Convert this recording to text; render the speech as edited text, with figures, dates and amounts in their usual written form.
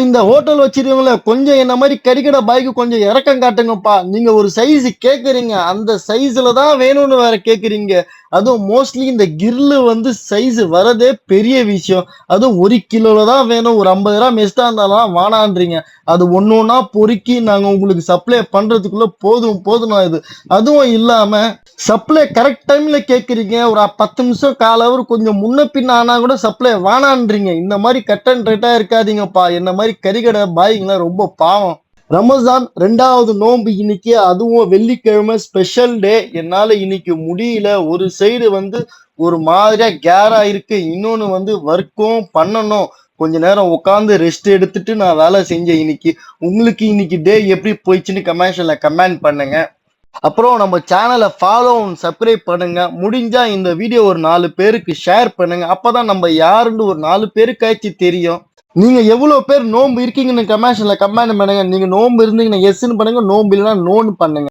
இந்த ஹோட்டல் வச்சிருக்கவங்கள கொஞ்சம் என்ன மாதிரி கறிக்கடை பாய்க்கு கொஞ்சம் இறக்கம் காட்டுங்கப்பா. நீங்க ஒரு சைஸ் கேக்குறீங்க, அந்த சைஸ்ல தான் வேணும்னு வேற கேக்குறீங்க. அதுவும் மோஸ்ட்லி இந்த கிரில் வந்து சைஸ் வரதே பெரிய விஷயம். அதுவும் 1 கிலோல தான் வேணும், ஒரு 50 கிராம் எக்ஸ்ட்ரா இருந்தாலும் வானான்றீங்க. அது ஒண்ணு ஒண்ணா பொறுக்கி நாங்க உங்களுக்கு சப்ளை பண்றதுக்குள்ள போதும் போதும் இது. அதுவும் இல்லாம சப்ளை கரெக்ட் டைம்ல கேக்குறீங்க, ஒரு 10 நிமிஷம் கால் அவர் கொஞ்சம் முன்ன பின்ன ஆனா கூட சப்ளை வானான்றீங்க. இந்த மாதிரி கட் அண்ட் ரைட்டா இருக்காதீங்கப்பா. என்ன மாதிரி கறிக்கடை பாய்ங்களா ரொம்ப பாவம். ரமஜான் 2வது நோன்பு இன்னைக்கு, அதுவும் வெள்ளிக்கிழமை ஸ்பெஷல் டே. என்னால இன்னைக்கு முடியல. ஒரு சைடு வந்து ஒரு மாதிரியா கேரா இருக்கு, இன்னொன்னு வந்து ஒர்க்கும் பண்ணணும். கொஞ்ச நேரம் உட்காந்து ரெஸ்ட் எடுத்துட்டு நான் வேலை செஞ்சேன் இன்னைக்கு. உங்களுக்கு இன்னைக்கு டே எப்படி போயிடுச்சுன்னு கமெண்ட்ல கமெண்ட் பண்ணுங்க. அப்புறம் நம்ம சேனலை ஃபாலோ சப்ஸ்கிரைப் பண்ணுங்க. முடிஞ்சா இந்த வீடியோ ஒரு 4 பேருக்கு ஷேர் பண்ணுங்க. அப்பதான் நம்ம யாருன்னு ஒரு 4 பேருக்காச்சு தெரியும். நீங்க எவ்வளவு பேர் நோன்பு இருக்கீங்கன்னு கமெண்ட்ல கமெண்ட் பண்ணுங்க. நீங்க நோன்பு இருந்தீங்கன்னா எஸ்ன்னு பண்ணுங்க, நோன்பு இல்லைன்னா நோன்னு பண்ணுங்க.